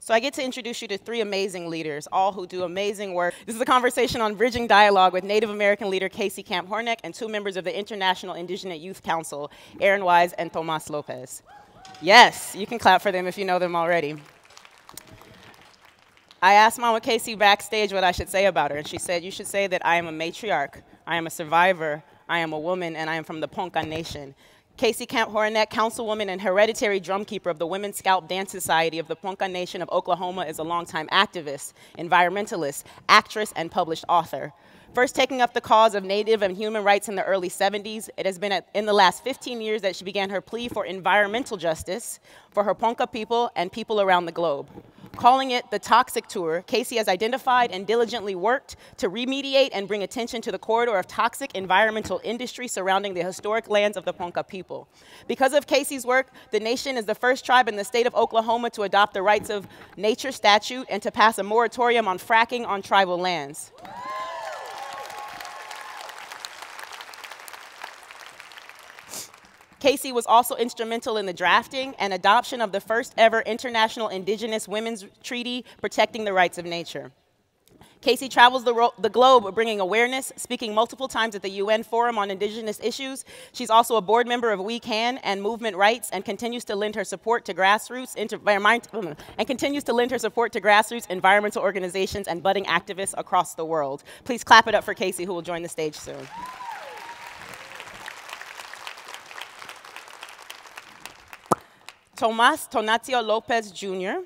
So I get to introduce you to three amazing leaders, all who do amazing work. This is a conversation on bridging dialogue with Native American leader Casey Camp-Horinek and two members of the International Indigenous Youth Council, Eryn Wise and Tomas Lopez. Yes, you can clap for them if you know them already. I asked Mama Casey backstage what I should say about her, and she said, "You should say that I am a matriarch, I am a survivor, I am a woman, and I am from the Ponca Nation." Casey Camp-Horinek, councilwoman and hereditary drumkeeper of the Women's Scalp Dance Society of the Ponca Nation of Oklahoma, is a longtime activist, environmentalist, actress, and published author. First taking up the cause of Native and human rights in the early 70s, it has been in the last 15 years that she began her plea for environmental justice for her Ponca people and people around the globe. Calling it the Toxic Tour, Casey has identified and diligently worked to remediate and bring attention to the corridor of toxic environmental industry surrounding the historic lands of the Ponca people. Because of Casey's work, the nation is the first tribe in the state of Oklahoma to adopt the Rights of Nature statute and to pass a moratorium on fracking on tribal lands. Casey was also instrumental in the drafting and adoption of the first ever international Indigenous Women's Treaty protecting the rights of nature. Casey travels the globe bringing awareness, speaking multiple times at the UN Forum on Indigenous Issues. She's also a board member of We Can and Movement Rights and continues to lend her support to grassroots environmental organizations and budding activists across the world. Please clap it up for Casey, who will join the stage soon. Tomas Tonatio Lopez Jr.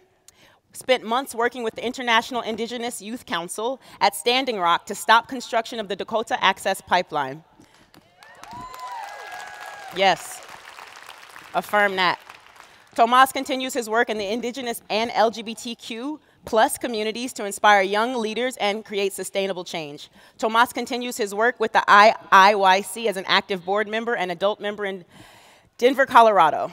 spent months working with the International Indigenous Youth Council at Standing Rock to stop construction of the Dakota Access Pipeline. Yes, affirm that. Tomas continues his work in the Indigenous and LGBTQ+ communities to inspire young leaders and create sustainable change. Tomas continues his work with the IIYC as an active board member and adult member in Denver, Colorado.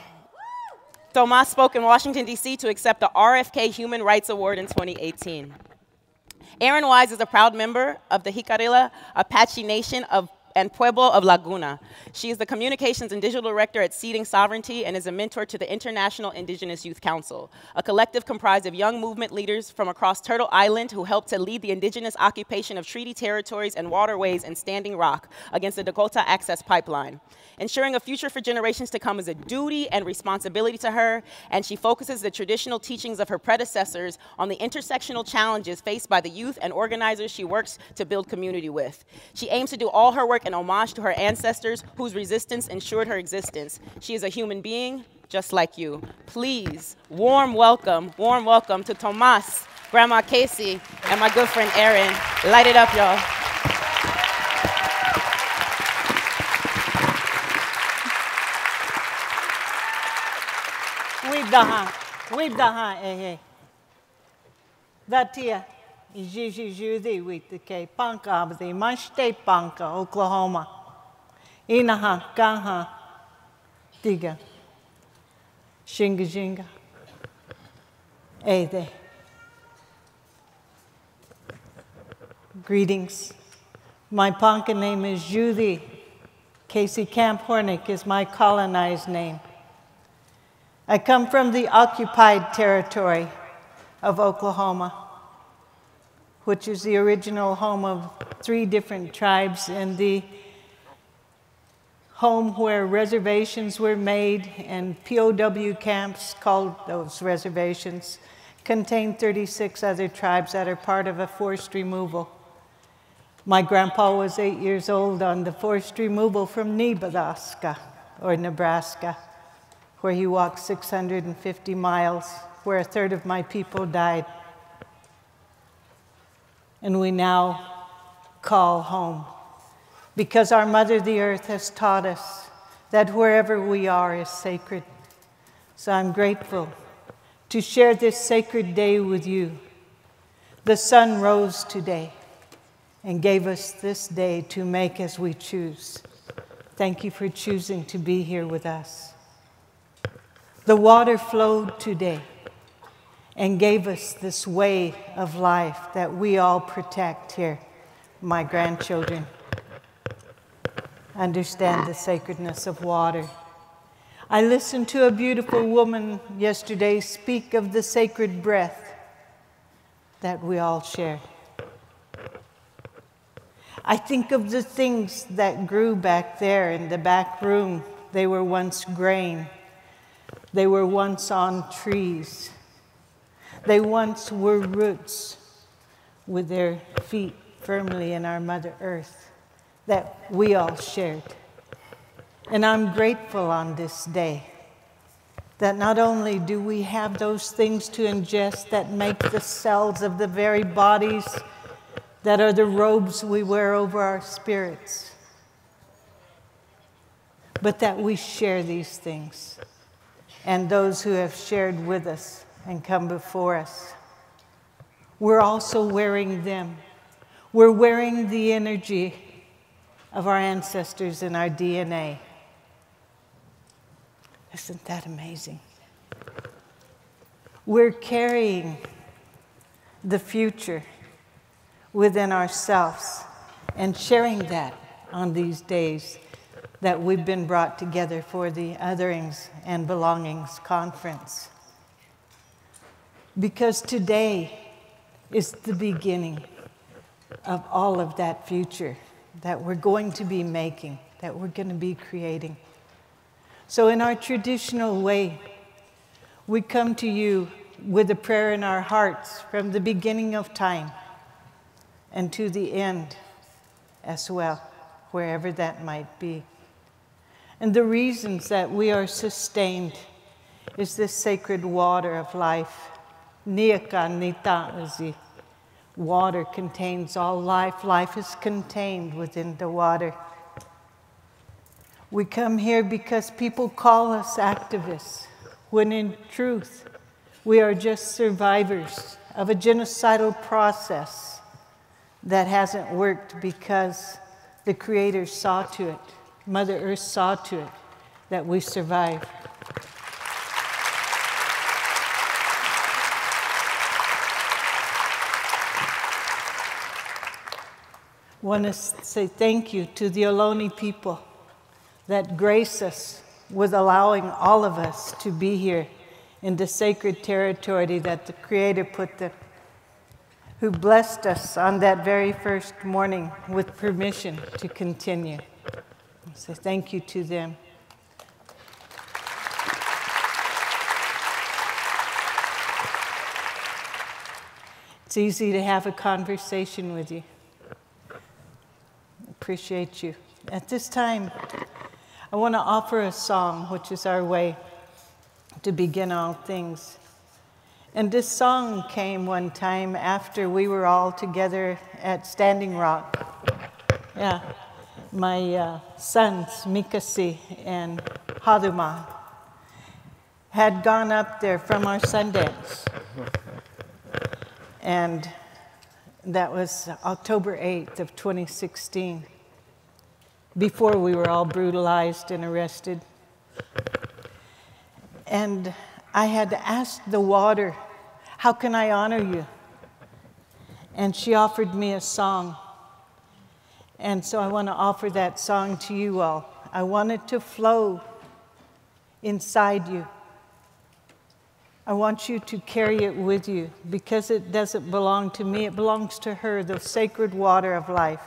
Tomas spoke in Washington, D.C. to accept the RFK Human Rights Award in 2018. Eryn Wise is a proud member of the Jicarilla Apache Nation and Pueblo of Laguna. She is the Communications and Digital Director at Seeding Sovereignty and is a mentor to the International Indigenous Youth Council, a collective comprised of young movement leaders from across Turtle Island who helped to lead the indigenous occupation of treaty territories and waterways in Standing Rock against the Dakota Access Pipeline. Ensuring a future for generations to come is a duty and responsibility to her, and she focuses the traditional teachings of her predecessors on the intersectional challenges faced by the youth and organizers she works to build community with. She aims to do all her work in homage to her ancestors whose resistance ensured her existence. She is a human being just like you. Please, warm welcome to Tomas, Grandma Casey, and my good friend Eryn. Light it up, y'all. Vatia, Jiji with the K Panka, the Manchte Panka, Oklahoma. Inaha, Gaha, Diga, Shinga Jinga, Ede. Greetings. My Ponca name is Judy. Casey Camp-Horinek is my colonized name. I come from the occupied territory of Oklahoma, which is the original home of 3 different tribes and the home where reservations were made and POW camps, called those reservations, contain 36 other tribes that are part of a forced removal. My grandpa was 8 years old on the forced removal from Nebraska, where he walked 650 miles, where 1/3 of my people died. And we now call home, because our Mother the Earth has taught us that wherever we are is sacred. So I'm grateful to share this sacred day with you. The sun rose today and gave us this day to make as we choose. Thank you for choosing to be here with us. The water flowed today and gave us this way of life that we all protect here, my grandchildren. Understand the sacredness of water. I listened to a beautiful woman yesterday speak of the sacred breath that we all share. I think of the things that grew back there in the back room. They were once grain. They were once on trees. They once were roots with their feet firmly in our Mother Earth that we all shared. And I'm grateful on this day that not only do we have those things to ingest that make the cells of the very bodies that are the robes we wear over our spirits, but that we share these things, and those who have shared with us and come before us. We're also wearing them. We're wearing the energy of our ancestors in our DNA. Isn't that amazing? We're carrying the future within ourselves and sharing that on these days that we've been brought together for the Otherings and Belongings Conference. Because today is the beginning of all of that future that we're going to be making, that we're going to be creating. So in our traditional way, we come to you with a prayer in our hearts from the beginning of time and to the end as well, wherever that might be. And the reasons that we are sustained is this sacred water of life. Niaka nita'azi. Water contains all life. Life is contained within the water. We come here because people call us activists, when in truth, we are just survivors of a genocidal process that hasn't worked because the Creator saw to it, Mother Earth saw to it, that we survive. I want to say thank you to the Ohlone people that grace us with allowing all of us to be here in the sacred territory that the Creator put them, who blessed us on that very first morning with permission to continue. So thank you to them. It's easy to have a conversation with you. Appreciate you. At this time, I want to offer a song, which is our way to begin all things. And this song came one time after we were all together at Standing Rock. Yeah, my sons, Mikasi and Haduma, had gone up there from our Sundance. And that was October 8th of 2016, before we were all brutalized and arrested. And I had asked the water, how can I honor you? And she offered me a song. And so I want to offer that song to you all. I want it to flow inside you. I want you to carry it with you because it doesn't belong to me. It belongs to her, the sacred water of life.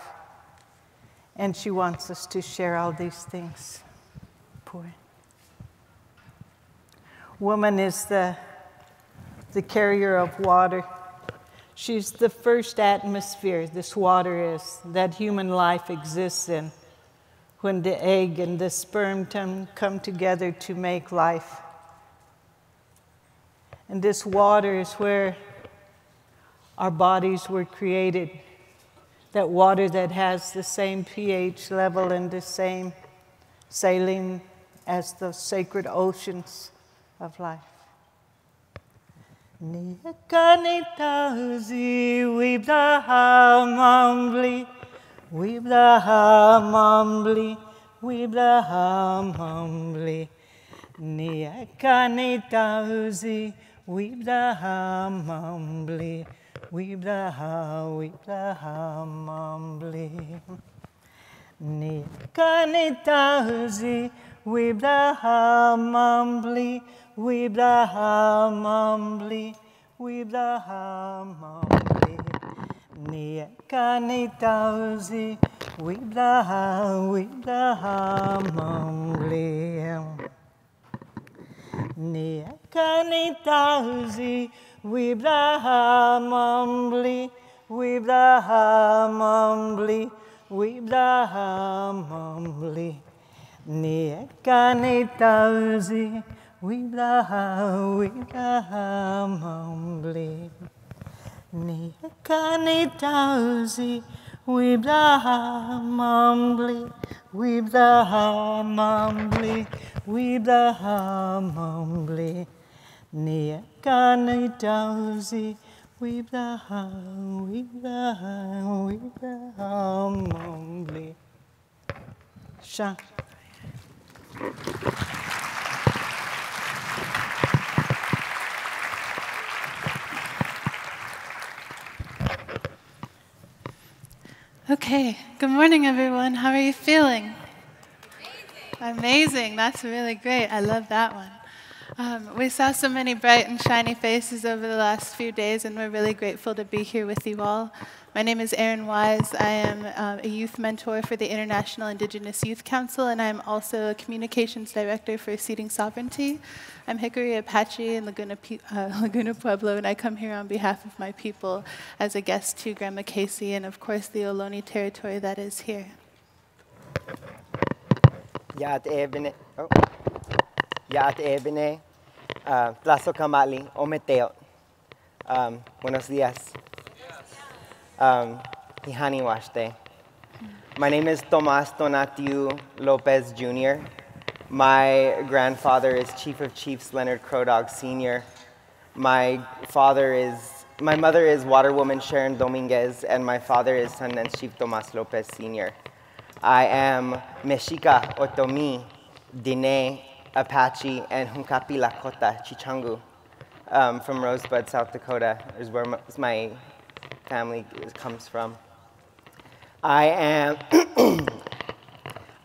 And she wants us to share all these things. Pour it. Woman is the carrier of water. She's the first atmosphere, this water is, that human life exists in. When the egg and the sperm come together to make life. And this water is where our bodies were created. That water that has the same pH level and the same saline as the sacred oceans of life. Niakanitauzi wibdahamambli, wibdahamambli, wibdahamambli. Niakanitauzi wibdahamambli, wibdahamambli. Niakanitauzi wibdahamambli, wibdahamambli, Wiblahamambli, Niakanitauzi, Wiblahamambli. Niakanitauzi, Wiblahamambli, Wiblahamambli, Wiblahamambli. Niakanitauzi, Wiblahamambli. Niakanitauzi, Wiblahamambli, Wiblahamambli, Wiblahamambli. Niakanitauzi, Wiblahamambli. Sha. Okay, good morning, everyone. How are you feeling? Amazing. That's really great. I love that one. We saw so many bright and shiny faces over the last few days, and we're really grateful to be here with you all. My name is Eryn Wise. I am a youth mentor for the International Indigenous Youth Council, and I'm also a communications director for Seeding Sovereignty. I'm Hickory Apache in Laguna Pueblo, and I come here on behalf of my people as a guest to Grandma Casey and, of course, the Ohlone territory that is here. Yaat ebene, Tlazo Kamali, Ometeo. Buenos días. Hihani Washte. My name is Tomas Donatiu Lopez Jr. My grandfather is Chief of Chiefs Leonard Crodog Sr. My mother is Waterwoman Sharon Dominguez, and my father is Sundance Chief Tomas Lopez Sr. I am Mexica, Otomi, Diné, Apache, and Hunkapi Lakota, Chichangu, from Rosebud, South Dakota, is where my family comes from. I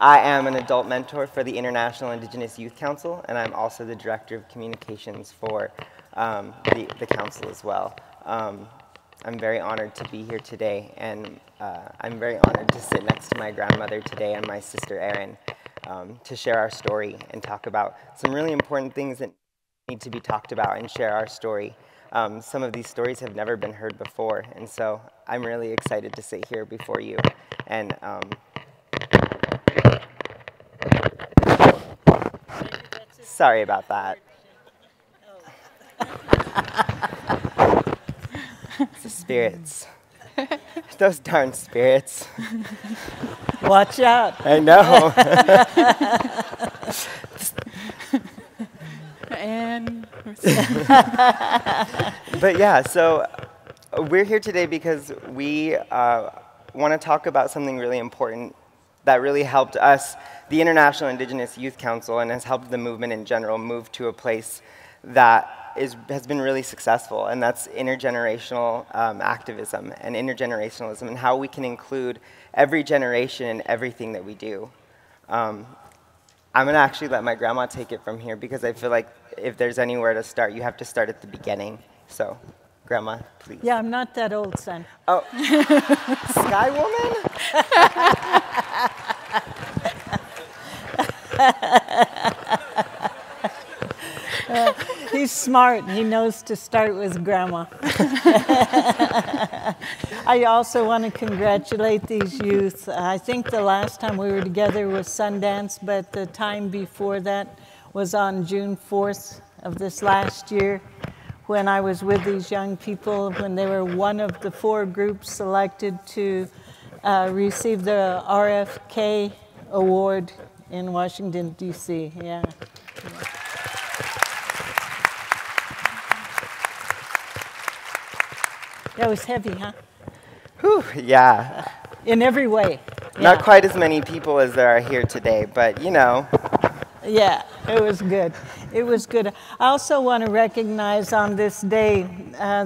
am an adult mentor for the International Indigenous Youth Council, and I'm also the Director of Communications for the council as well. I'm very honored to be here today, and I'm very honored to sit next to my grandmother today and my sister Eryn to share our story and talk about some really important things that need to be talked about and share our story. Some of these stories have never been heard before, and so I'm really excited to sit here before you. And sorry about that. It's the spirits. Those darn spirits. Watch out. I know. And But yeah, so we're here today because we want to talk about something really important that really helped us, the International Indigenous Youth Council, and has helped the movement in general move to a place that has been really successful, and that's intergenerational activism and intergenerationalism, and how we can include every generation in everything that we do. I'm going to actually let my grandma take it from here, because I feel like if there's anywhere to start, you have to start at the beginning. So, Grandma, please. Yeah, I'm not that old, son. Oh, Sky Woman? He's smart. He knows to start with Grandma. I also want to congratulate these youth. I think the last time we were together was Sundance, but the time before that was on June 4th of this last year, when I was with these young people, when they were one of the 4 groups selected to receive the RFK Award in Washington, D.C. Yeah. That was heavy, huh? Whew, yeah. In every way. Not Yeah. quite as many people as there are here today, but you know. Yeah, it was good. It was good. I also want to recognize on this day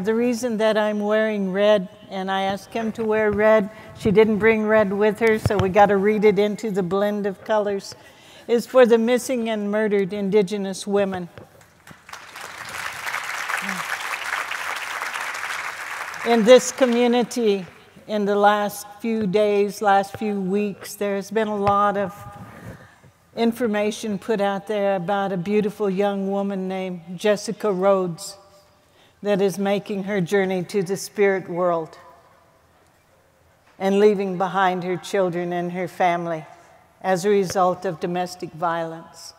the reason that I'm wearing red, and I asked Kim to wear red. She didn't bring red with her, so we got to read it into the blend of colors, is for the missing and murdered Indigenous women. In this community, in the last few days, last few weeks, there's been a lot of information put out there about a beautiful young woman named Jessica Rhodes that is making her journey to the spirit world and leaving behind her children and her family as a result of domestic violence.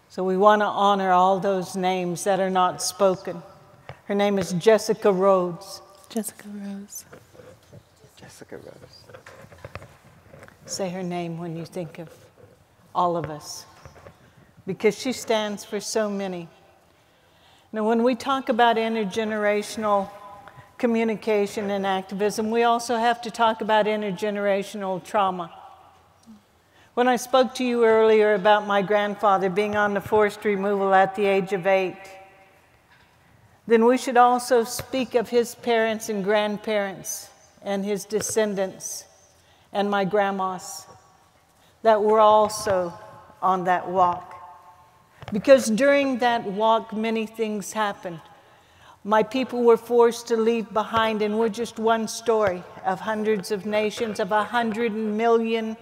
So we want to honor all those names that are not spoken. Her name is Jessica Rhodes. Jessica Rose. Jessica Rose. Say her name when you think of all of us, because she stands for so many. Now, when we talk about intergenerational communication and activism, we also have to talk about intergenerational trauma. When I spoke to you earlier about my grandfather being on the forced removal at the age of 8, then we should also speak of his parents and grandparents and his descendants and my grandmas that were also on that walk. Because during that walk, many things happened. My people were forced to leave behind, and we're just one story of hundreds of nations, of 100 million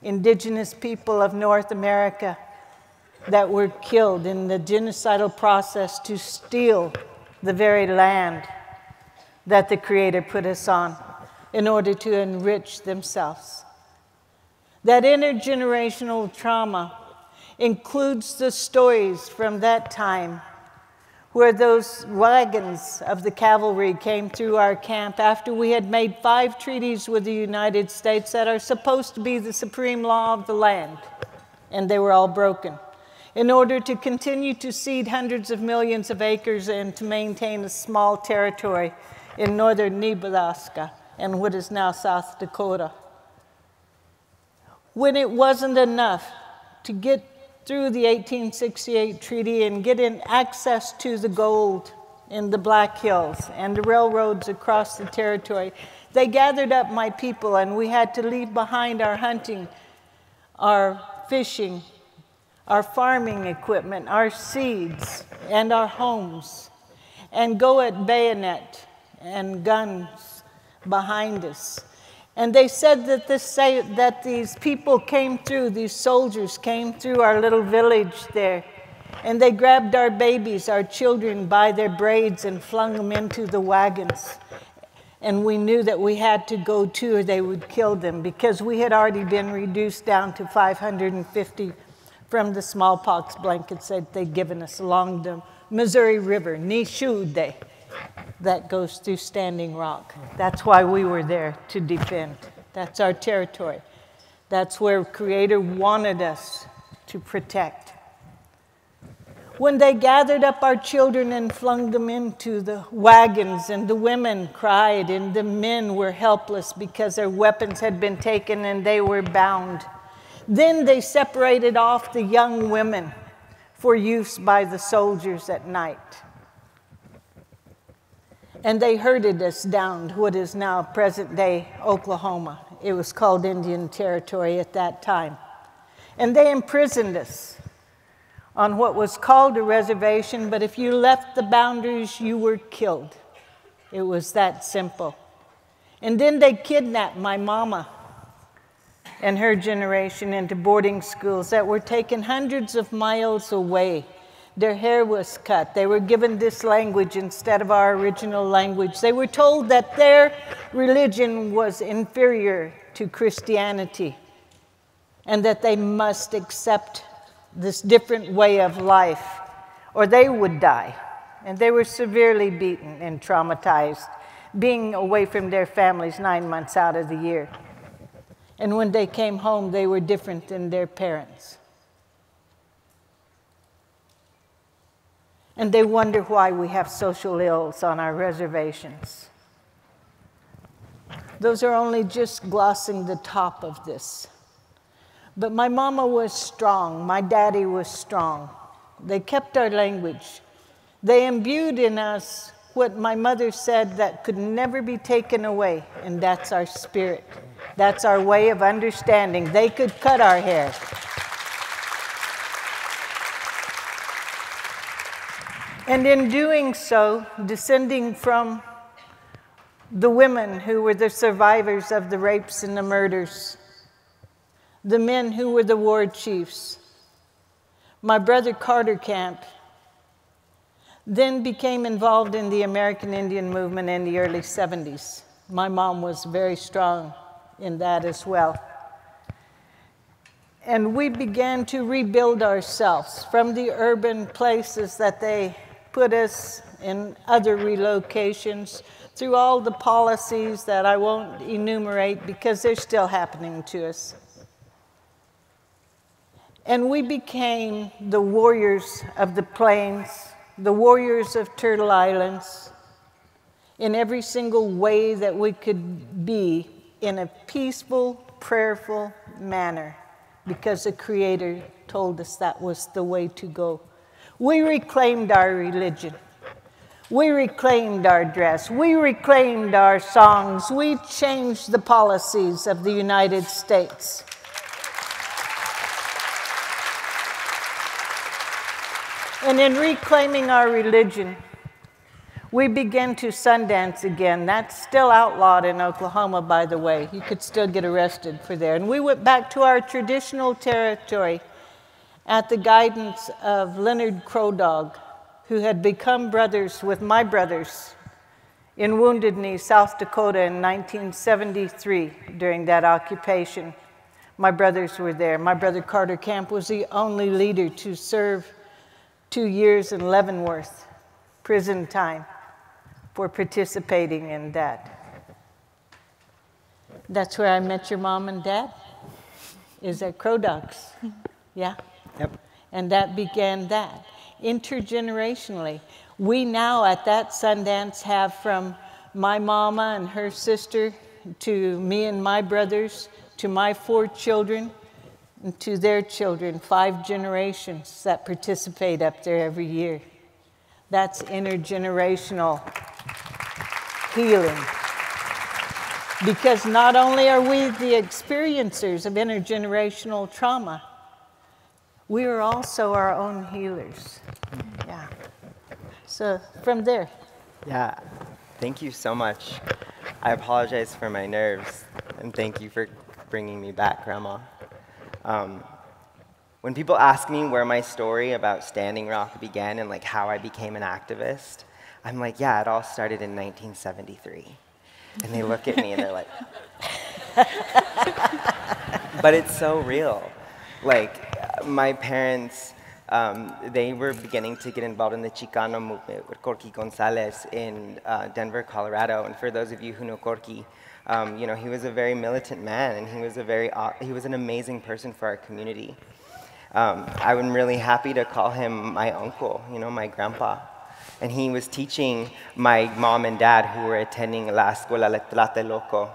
indigenous people of North America that were killed in the genocidal process to steal the very land that the Creator put us on in order to enrich themselves. That intergenerational trauma includes the stories from that time where those wagons of the cavalry came through our camp after we had made 5 treaties with the United States that are supposed to be the supreme law of the land, and they were all broken, in order to continue to cede hundreds of millions of acres and to maintain a small territory in northern Nebraska and what is now South Dakota. When it wasn't enough to get through the 1868 treaty and get in access to the gold in the Black Hills and the railroads across the territory, they gathered up my people, and we had to leave behind our hunting, our fishing, our farming equipment, our seeds, and our homes, and go at bayonet and guns behind us. And they said that these people came through, these soldiers came through our little village there, and they grabbed our babies, our children, by their braids and flung them into the wagons. And we knew that we had to go too, or they would kill them, because we had already been reduced down to 550 from the smallpox blankets that they'd given us along the Missouri River, Nishude, that goes through Standing Rock. That's why we were there, to defend. That's our territory. That's where Creator wanted us to protect. When they gathered up our children and flung them into the wagons, and the women cried, and the men were helpless because their weapons had been taken and they were bound, then they separated off the young women for use by the soldiers at night. And they herded us down to what is now present-day Oklahoma. It was called Indian Territory at that time. And they imprisoned us on what was called a reservation, but if you left the boundaries, you were killed. It was that simple. And then they kidnapped my mama and her generation into boarding schools that were taken hundreds of miles away. Their hair was cut. They were given this language instead of our original language. They were told that their religion was inferior to Christianity and that they must accept this different way of life or they would die. And they were severely beaten and traumatized, being away from their families 9 months out of the year. And when they came home, they were different than their parents. And they wonder why we have social ills on our reservations. Those are only just glossing the top of this. But my mama was strong. My daddy was strong. They kept our language. They imbued in us what my mother said that could never be taken away, and that's our spirit. That's our way of understanding. They could cut our hair. And in doing so, descending from the women who were the survivors of the rapes and the murders, the men who were the war chiefs. My brother Carter Camp then became involved in the American Indian movement in the early 70s. My mom was very strong in that as well. And we began to rebuild ourselves from the urban places that they put us in, other relocations, through all the policies that I won't enumerate because they're still happening to us. And we became the warriors of the plains, the warriors of Turtle Islands, in every single way that we could be, in a peaceful, prayerful manner, because the Creator told us that was the way to go. We reclaimed our religion. We reclaimed our dress. We reclaimed our songs. We changed the policies of the United States. And in reclaiming our religion, we began to Sundance again. That's still outlawed in Oklahoma, by the way. You could still get arrested for there. And we went back to our traditional territory at the guidance of Leonard Crow Dog, who had become brothers with my brothers in Wounded Knee, South Dakota in 1973 during that occupation. My brothers were there. My brother Carter Camp was the only leader to serve 2 years in Leavenworth prison time for participating in that. That's where I met your mom and dad, is at Crow Dogs. Yeah? Yep. And that began that. Intergenerationally, we now at that Sundance have from my mama and her sister to me and my brothers to my 4 children and to their children, 5 generations that participate up there every year. That's intergenerational healing. Because not only are we the experiencers of intergenerational trauma, we are also our own healers. Yeah. So from there. Yeah, thank you so much. I apologize for my nerves, and thank you for bringing me back, Grandma. When people ask me where my story about Standing Rock began and like how I became an activist, I'm like, yeah, it all started in 1973. And they look at me and they're like, but it's so real. Like, my parents, they were beginning to get involved in the Chicano movement with Corky Gonzalez in Denver, Colorado. And for those of you who know Corky, you know, he was a very militant man, and he was an amazing person for our community. I'm really happy to call him my uncle, you know, my grandpa. And he was teaching my mom and dad, who were attending La Escuela Tlatelolco.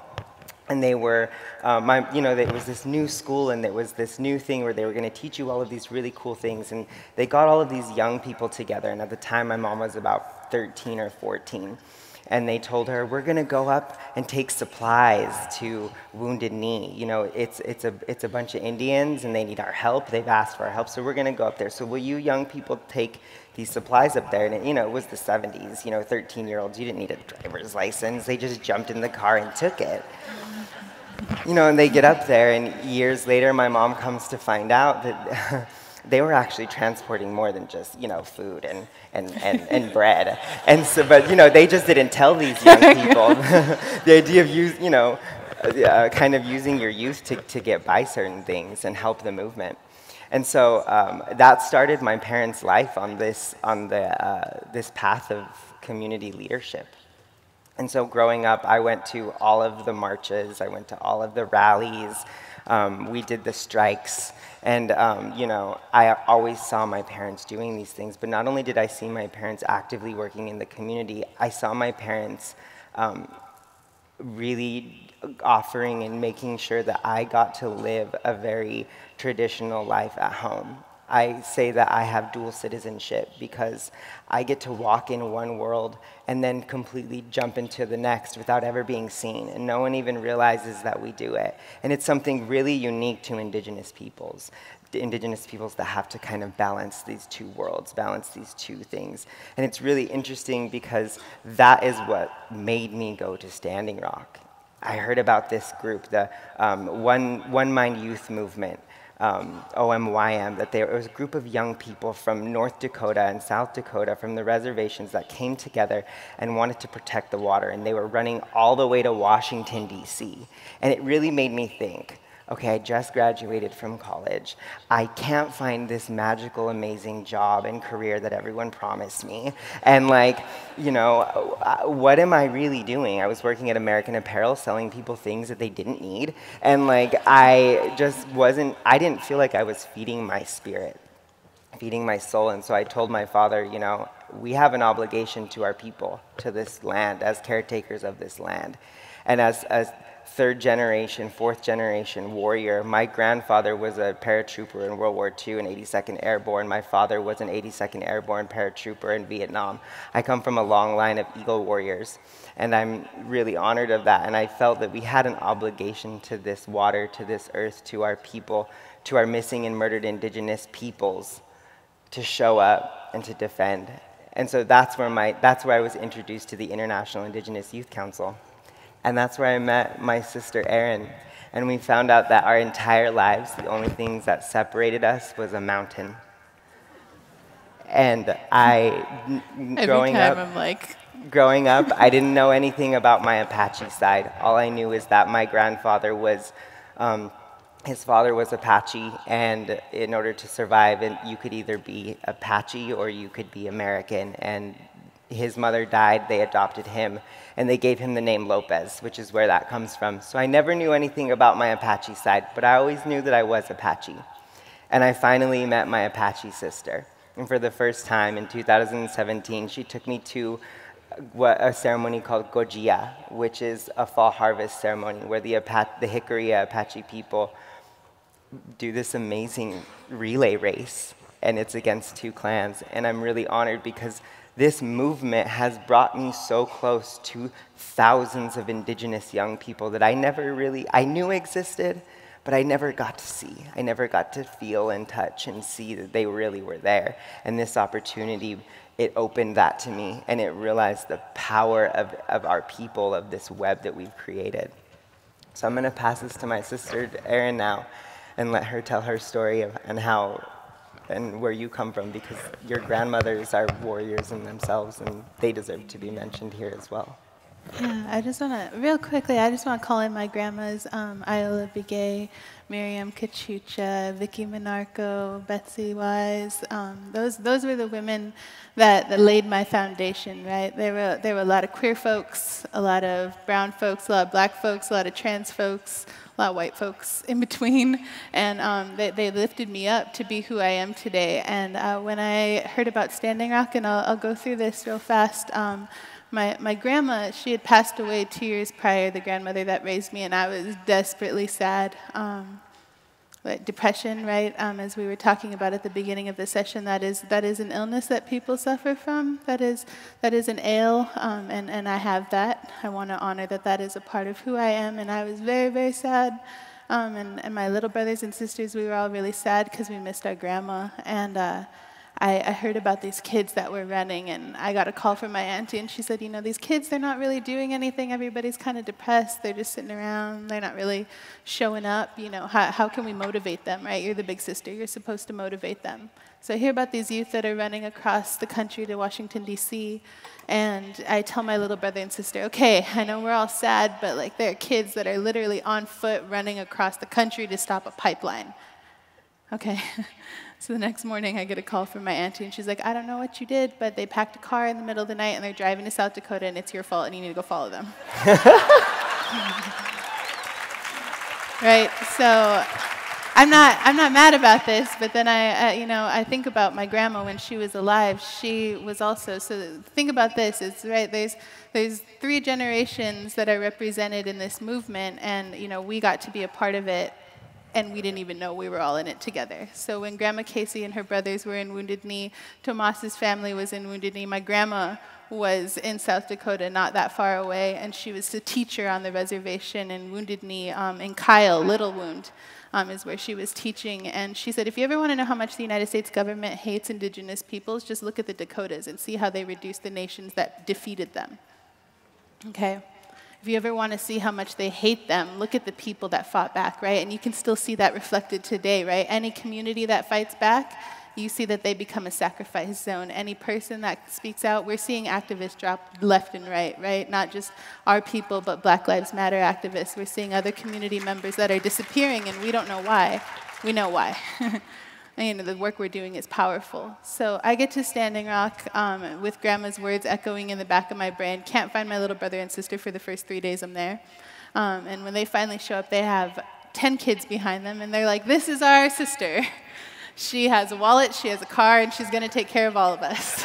And they were, you know, there was this new school, and there was this new thing where they were going to teach you all of these really cool things. And they got all of these young people together. And at the time, my mom was about 13 or 14. And they told her, we're going to go up and take supplies to Wounded Knee. You know, it's a bunch of Indians, and they need our help. They've asked for our help, so we're going to go up there. So will you young people take these supplies up there? And, you know, it was the 70s. You know, 13-year-olds, you didn't need a driver's license. They just jumped in the car and took it. You know, and they get up there, and years later, my mom comes to find out that they were actually transporting more than just, you know, food and bread. And so, but, you know, they just didn't tell these young people the idea of, you know, kind of using your youth to get by certain things and help the movement. And so that started my parents' life on this path of community leadership. And so growing up, I went to all of the marches, I went to all of the rallies, we did the strikes, and you know, I always saw my parents doing these things. But not only did I see my parents actively working in the community, I saw my parents really offering and making sure that I got to live a very traditional life at home. I say that I have dual citizenship because I get to walk in one world and then completely jump into the next without ever being seen, and no one even realizes that we do it. And it's something really unique to Indigenous peoples. The Indigenous peoples that have to kind of balance these two worlds, balance these two things. And it's really interesting because that is what made me go to Standing Rock. I heard about this group, the One Mind Youth Movement, OMYM, that there was a group of young people from North Dakota and South Dakota from the reservations that came together and wanted to protect the water, and they were running all the way to Washington, D.C. And it really made me think, okay, I just graduated from college. I can't find this magical, amazing job and career that everyone promised me. And like, you know, what am I really doing? I was working at American Apparel selling people things that they didn't need. And like, I didn't feel like I was feeding my spirit, feeding my soul. And so I told my father, you know, we have an obligation to our people, to this land, as caretakers of this land. And as third generation, fourth generation warrior. My grandfather was a paratrooper in World War II and 82nd Airborne. My father was an 82nd Airborne paratrooper in Vietnam. I come from a long line of Eagle warriors, and I'm really honored of that. And I felt that we had an obligation to this water, to this earth, to our people, to our missing and murdered Indigenous peoples, to show up and to defend. And so that's where I was introduced to the International Indigenous Youth Council. And that's where I met my sister, Eryn. And we found out that our entire lives, the only things that separated us was a mountain. And growing up, I didn't know anything about my Apache side. All I knew is that my grandfather was, his father was Apache, and in order to survive, you could either be Apache or you could be American. And his mother died, they adopted him, and they gave him the name Lopez, which is where that comes from. So I never knew anything about my Apache side, but I always knew that I was Apache. And I finally met my Apache sister. And for the first time in 2017, she took me to a ceremony called Gojia, which is a fall harvest ceremony where the Jicarilla Apache people do this amazing relay race, and it's against two clans. And I'm really honored because this movement has brought me so close to thousands of Indigenous young people that I knew existed, but I never got to see. I never got to feel and touch and see that they really were there. And this opportunity, it opened that to me, and it realized the power of our people, of this web that we've created. So I'm gonna pass this to my sister, Eryn, now, and let her tell her story and where you come from, because your grandmothers are warriors in themselves, and they deserve to be mentioned here as well. Yeah, I just want to, real quickly, I just want to call in my grandmas, Iola Begay, Miriam Kachucha, Vicky Minarco, Betsy Wise. Those were the women that laid my foundation, right? There were a lot of queer folks, a lot of brown folks, a lot of black folks, a lot of trans folks, a lot of white folks in between, and they lifted me up to be who I am today. And when I heard about Standing Rock, and I'll go through this real fast, my grandma, she had passed away 2 years prior, the grandmother that raised me, and I was desperately sad. Depression, right? As we were talking about at the beginning of the session, that is an illness that people suffer from. That is an ail, and I have that. I want to honor that is a part of who I am, and I was very, very sad. And my little brothers and sisters, we were all really sad because we missed our grandma. And I heard about these kids that were running, and I got a call from my auntie, and she said, you know, these kids, they're not really doing anything. Everybody's kind of depressed. They're just sitting around. They're not really showing up. You know, how can we motivate them, right? You're the big sister. You're supposed to motivate them. So I hear about these youth that are running across the country to Washington, D.C., and I tell my little brother and sister, okay, I know we're all sad, but like there are kids that are literally on foot running across the country to stop a pipeline. Okay. So the next morning, I get a call from my auntie, and she's like, I don't know what you did, but they packed a car in the middle of the night, and they're driving to South Dakota, and it's your fault, and you need to go follow them. Right? So I'm not mad about this, but then I think about my grandma when she was alive. She was also, so think about this, it's right, there's 3 generations that are represented in this movement, and you know, we got to be a part of it and we didn't even know we were all in it together. So when Grandma Casey and her brothers were in Wounded Knee, Tomas's family was in Wounded Knee, my grandma was in South Dakota, not that far away, and she was the teacher on the reservation in Wounded Knee, in Kyle, Little Wound, is where she was teaching. And she said, if you ever want to know how much the United States government hates indigenous peoples, just look at the Dakotas and see how they reduced the nations that defeated them. Okay? If you ever want to see how much they hate them, look at the people that fought back, right? And you can still see that reflected today, right? Any community that fights back, you see that they become a sacrifice zone. Any person that speaks out, we're seeing activists drop left and right? Not just our people, but Black Lives Matter activists. We're seeing other community members that are disappearing, and we don't know why. We know why. The work we're doing is powerful. So I get to Standing Rock with Grandma's words echoing in the back of my brain. Can't find my little brother and sister for the first 3 days I'm there. And when they finally show up, they have 10 kids behind them, and they're like, this is our sister. She has a wallet, she has a car, and she's going to take care of all of us.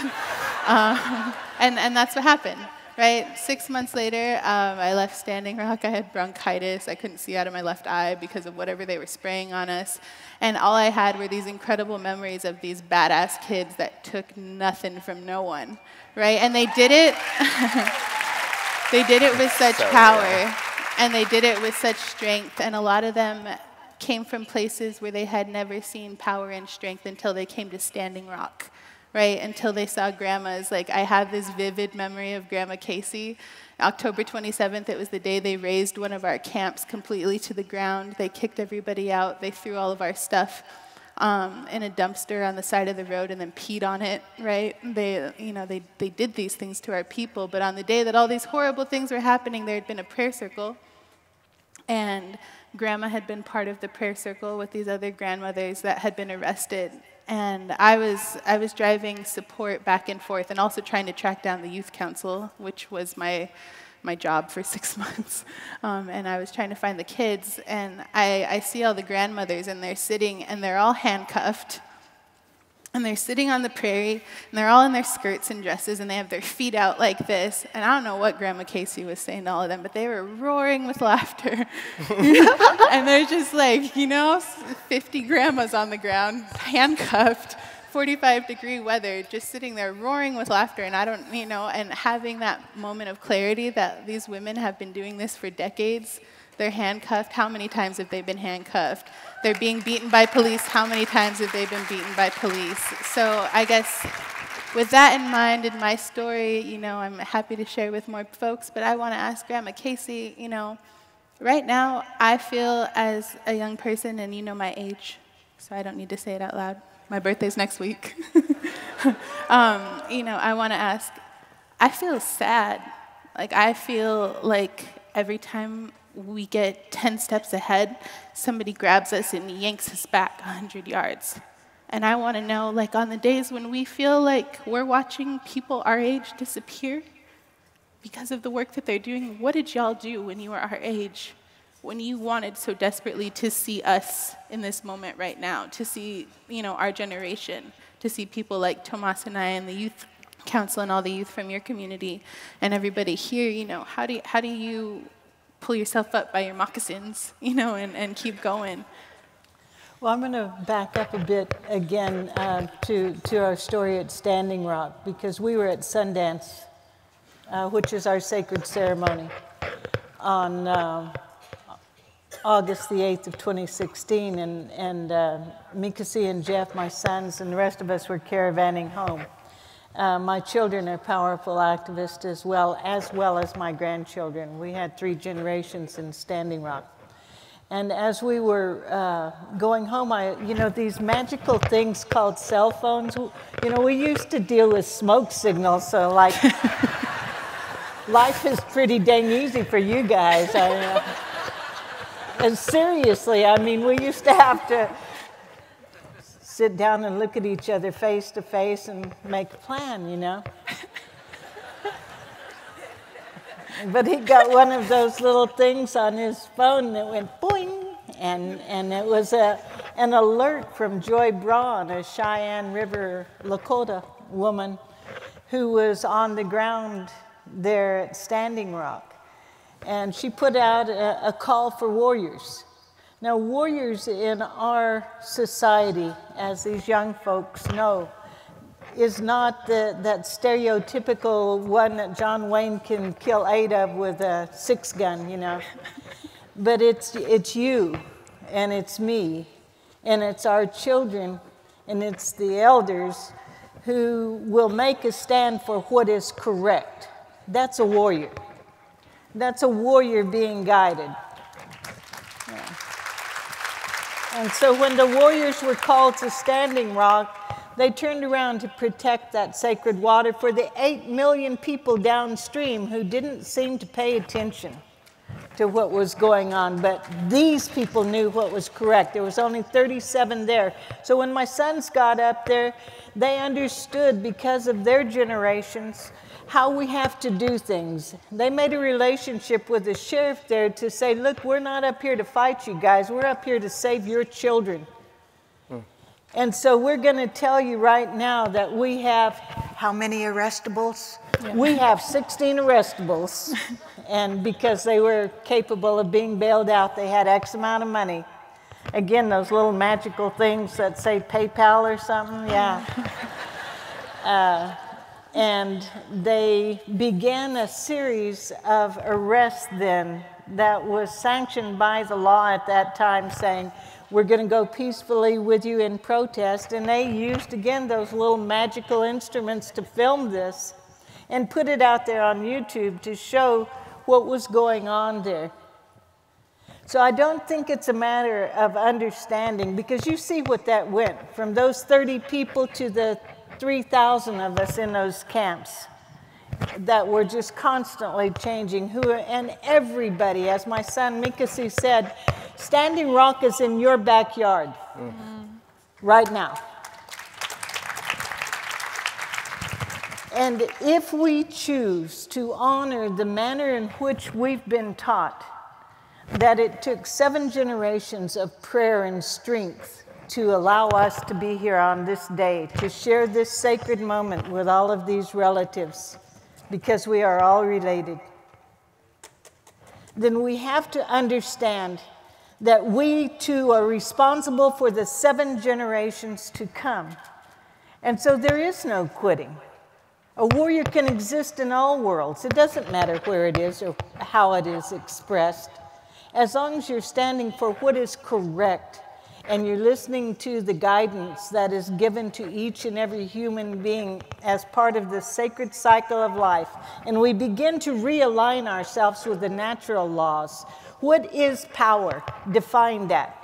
And that's what happened. Right? 6 months later, I left Standing Rock. I had bronchitis. I couldn't see out of my left eye because of whatever they were spraying on us. And all I had were these incredible memories of these badass kids that took nothing from no one. Right? And they did it. They did it with such power. And they did it with such strength. And a lot of them came from places where they had never seen power and strength until they came to Standing Rock. Right, until they saw grandmas. Like, I have this vivid memory of Grandma Casey. October 27th, it was the day they razed one of our camps completely to the ground. They kicked everybody out. They threw all of our stuff in a dumpster on the side of the road and then peed on it, right? They did these things to our people, but on the day that all these horrible things were happening, there had been a prayer circle, and Grandma had been part of the prayer circle with these other grandmothers that had been arrested. And I was driving support back and forth and also trying to track down the youth council, which was my job for 6 months. And I was trying to find the kids, and I see all the grandmothers, and they're sitting, and they're all handcuffed. And they're sitting on the prairie, and they're all in their skirts and dresses, and they have their feet out like this. And I don't know what Grandma Casey was saying to all of them, but they were roaring with laughter. And they're just like, 50 grandmas on the ground, handcuffed, 45-degree weather, just sitting there roaring with laughter. And I don't, and having that moment of clarity that these women have been doing this for decades. They're handcuffed. How many times have they been handcuffed? They're being beaten by police. How many times have they been beaten by police? So I guess with that in mind, in my story, I'm happy to share with more folks, but I want to ask Grandma Casey, right now I feel as a young person, and you know my age, so I don't need to say it out loud. My birthday's next week. I want to ask, I feel sad. Like, I feel like every time we get 10 steps ahead, somebody grabs us and yanks us back 100 yards. And I want to know, like, on the days when we feel like we're watching people our age disappear because of the work that they're doing, what did y'all do when you were our age, when you wanted so desperately to see us in this moment right now, to see, our generation, to see people like Tomas and I and the youth council and all the youth from your community and everybody here, how do you pull yourself up by your moccasins, and keep going? Well, I'm going to back up a bit again to our story at Standing Rock, because we were at Sundance, which is our sacred ceremony, on August the 8th of 2016, and Mikasi and Jeff, my sons, and the rest of us were caravanning home. My children are powerful activists as well as my grandchildren. We had 3 generations in Standing Rock. And as we were going home, these magical things called cell phones, we used to deal with smoke signals, so like, life is pretty dang easy for you guys. And seriously, we used to have to sit down and look at each other face to face and make a plan, But he got one of those little things on his phone that went boing, and it was an alert from Joy Braun, a Cheyenne River Lakota woman who was on the ground there at Standing Rock. And she put out a call for warriors. Now, warriors in our society, as these young folks know, is not that stereotypical one that John Wayne can kill 8 of with a 6-gun, you know. But it's you, and it's me, and it's our children, and it's the elders who will make a stand for what is correct. That's a warrior. That's a warrior being guided. Yeah. And so when the warriors were called to Standing Rock, they turned around to protect that sacred water for the 8 million people downstream who didn't seem to pay attention to what was going on. But these people knew what was correct. There was only 37 there. So when my sons got up there, they understood, because of their generations, how we have to do things. They made a relationship with the sheriff there to say, look, we're not up here to fight you guys. We're up here to save your children. And so we're going to tell you right now that we have how many arrestables? Yeah. We have 16 arrestables. And because they were capable of being bailed out, they had X amount of money. Again, those little magical things that say PayPal or something, yeah. And they began a series of arrests then that was sanctioned by the law at that time, saying, we're going to go peacefully with you in protest. And they used, again, those little magical instruments to film this and put it out there on YouTube to show what was going on there. So I don't think it's a matter of understanding, because you see what that went from those 30 people to the 3,000 of us in those camps that were just constantly changing. And everybody, as my son Mikasi said, Standing Rock is in your backyard right now. And if we choose to honor the manner in which we've been taught, that it took 7 generations of prayer and strength to allow us to be here on this day, to share this sacred moment with all of these relatives, because we are all related, then we have to understand that we too are responsible for the 7 generations to come. And so there is no quitting. A warrior can exist in all worlds. It doesn't matter where it is or how it is expressed. As long as you're standing for what is correct and you're listening to the guidance that is given to each and every human being as part of the sacred cycle of life, and we begin to realign ourselves with the natural laws. What is power? Define that.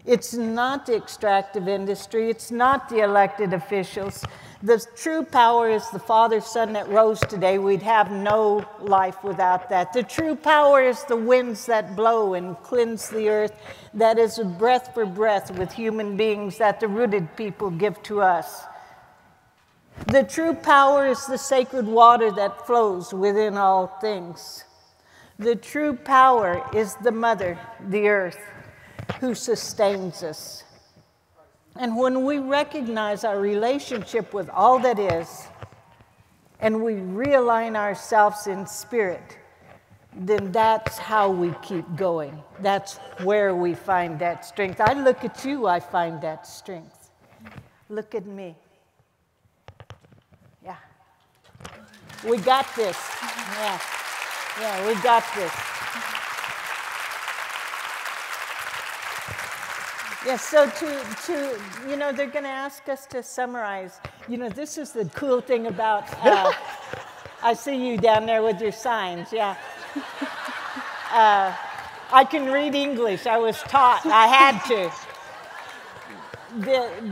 It's not the extractive industry. It's not the elected officials. The true power is the Father, Son that rose today. We'd have no life without that. The true power is the winds that blow and cleanse the earth. That is a breath for breath with human beings that the rooted people give to us. The true power is the sacred water that flows within all things. The true power is the mother, the earth, who sustains us. And when we recognize our relationship with all that is, and we realign ourselves in spirit, then that's how we keep going. That's where we find that strength. I look at you, I find that strength. Look at me. Yeah. We got this. Yeah. Yeah, we got this. Yes, so you know, they're going to ask us to summarize. You know, this is the cool thing about, I see you down there with your signs, yeah. I can read English. I was taught. I had to.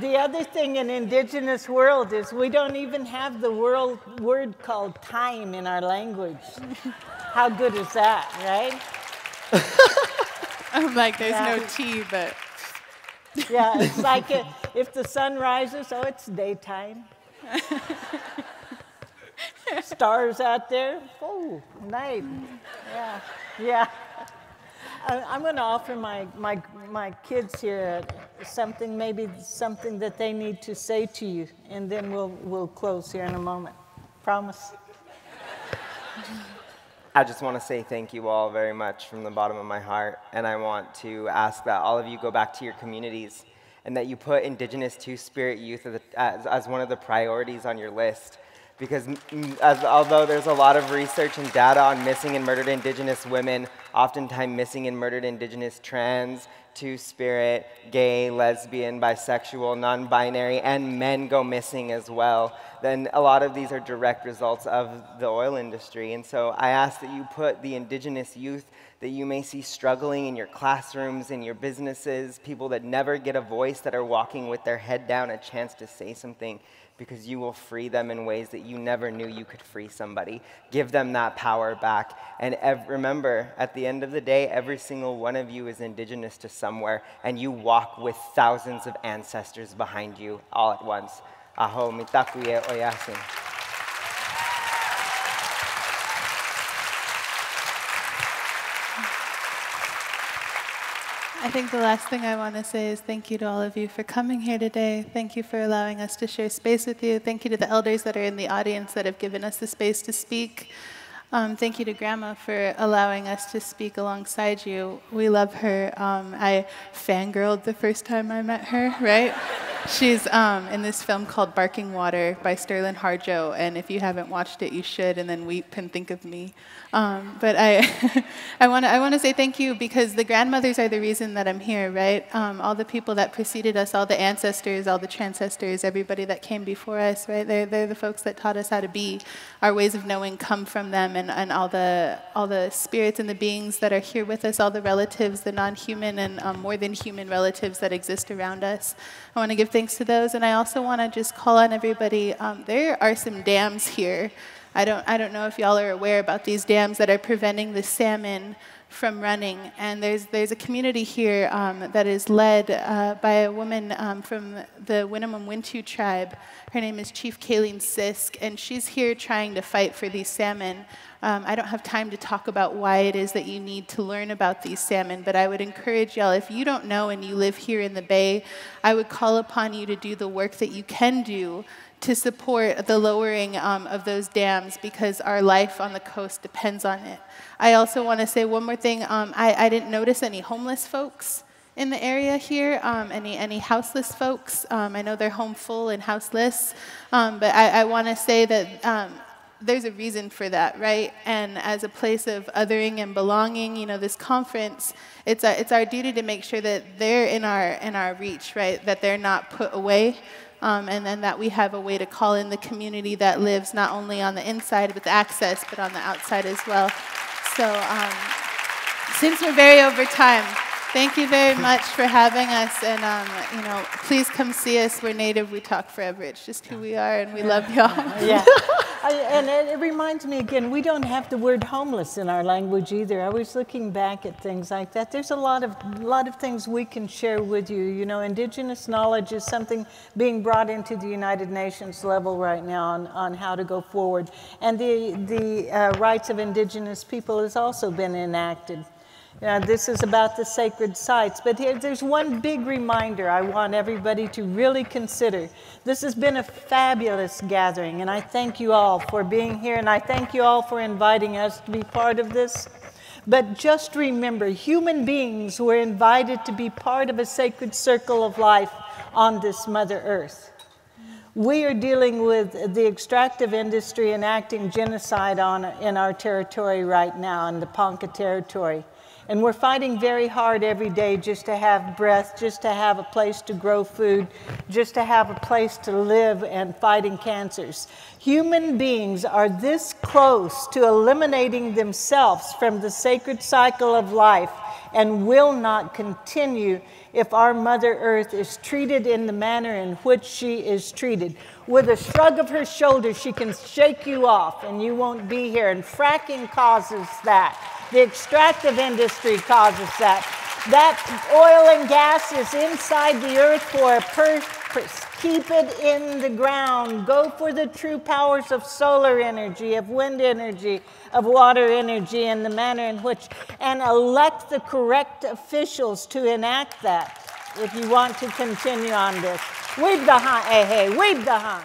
The other thing in Indigenous world is we don't even have the word called time in our language. How good is that, right? I'm like, there's no tea, but... Yeah, it's like if the sun rises, oh, it's daytime. Stars out there, oh, night. Yeah, yeah. I'm going to offer my kids here something, maybe something that they need to say to you, and then we'll close here in a moment. Promise. I just want to say thank you all very much from the bottom of my heart, and I want to ask that all of you go back to your communities and that you put Indigenous Two-Spirit youth as one of the priorities on your list. Because although there's a lot of research and data on missing and murdered Indigenous women, oftentimes missing and murdered Indigenous trans, Two-Spirit, gay, lesbian, bisexual, non-binary, and men go missing as well, then a lot of these are direct results of the oil industry. And so I ask that you put the Indigenous youth that you may see struggling in your classrooms, in your businesses, people that never get a voice, that are walking with their head down, a chance to say something, because you will free them in ways that you never knew you could free somebody. Give them that power back. And remember, at the end of the day, every single one of you is Indigenous to somewhere, and you walk with thousands of ancestors behind you all at once. Aho mitakuye oyasin. I think the last thing I want to say is thank you to all of you for coming here today. Thank you for allowing us to share space with you. Thank you to the elders that are in the audience that have given us the space to speak. Thank you to Grandma for allowing us to speak alongside you. We love her. I fangirled the first time I met her, right? She's in this film called Barking Water by Sterling Harjo, and if you haven't watched it, you should, and then weep and think of me. But I want to say thank you, because the grandmothers are the reason that I'm here, right? All the people that preceded us, all the ancestors, all the transcestors, everybody that came before us, right? They're the folks that taught us how to be. Our ways of knowing come from them, and all the spirits and the beings that are here with us, all the relatives, the non-human and more than human relatives that exist around us. I want to give thanks to those, and I also want to just call on everybody. There are some dams here. I don't know if y'all are aware about these dams that are preventing the salmon from running. And there's a community here that is led by a woman from the Winnemem-Wintu tribe. Her name is Chief Kayleen Sisk, and she's here trying to fight for these salmon. I don't have time to talk about why it is that you need to learn about these salmon, but I would encourage y'all, if you don't know and you live here in the Bay, I would call upon you to do the work that you can do to support the lowering of those dams, because our life on the coast depends on it. I also want to say one more thing. I didn't notice any homeless folks in the area here, any houseless folks. I know they're home full and houseless, but I want to say that there's a reason for that, right? And as a place of othering and belonging, you know, this conference, it's our duty to make sure that they're in our reach, right? That they're not put away. And then that we have a way to call in the community that lives not only on the inside with access, but on the outside as well. So since we're very over time, thank you very much for having us. And, you know, please come see us. We're Native. We talk forever. It's just who we are, and we love y'all. Yeah. And it reminds me again, we don't have the word homeless in our language either. I was looking back at things like that. There's a lot of things we can share with you. You know, Indigenous knowledge is something being brought into the United Nations level right now on how to go forward. And the rights of Indigenous people has also been enacted. This is about the sacred sites, but there's one big reminder I want everybody to really consider. This has been a fabulous gathering, and I thank you all for being here, and I thank you all for inviting us to be part of this. But just remember, human beings were invited to be part of a sacred circle of life on this Mother Earth. We are dealing with the extractive industry enacting genocide in our territory right now, in the Ponca territory. And we're fighting very hard every day just to have breath, just to have a place to grow food, just to have a place to live and fighting cancers. Human beings are this close to eliminating themselves from the sacred cycle of life and will not continue if our Mother Earth is treated in the manner in which she is treated. With a shrug of her shoulders, she can shake you off and you won't be here. And fracking causes that. The extractive industry causes that. That oil and gas is inside the earth for a purpose. Keep it in the ground. Go for the true powers of solar energy, of wind energy, of water energy, in the manner in which, and elect the correct officials to enact that if you want to continue on this. Weeb the ha, eh, hey, weeb the ha.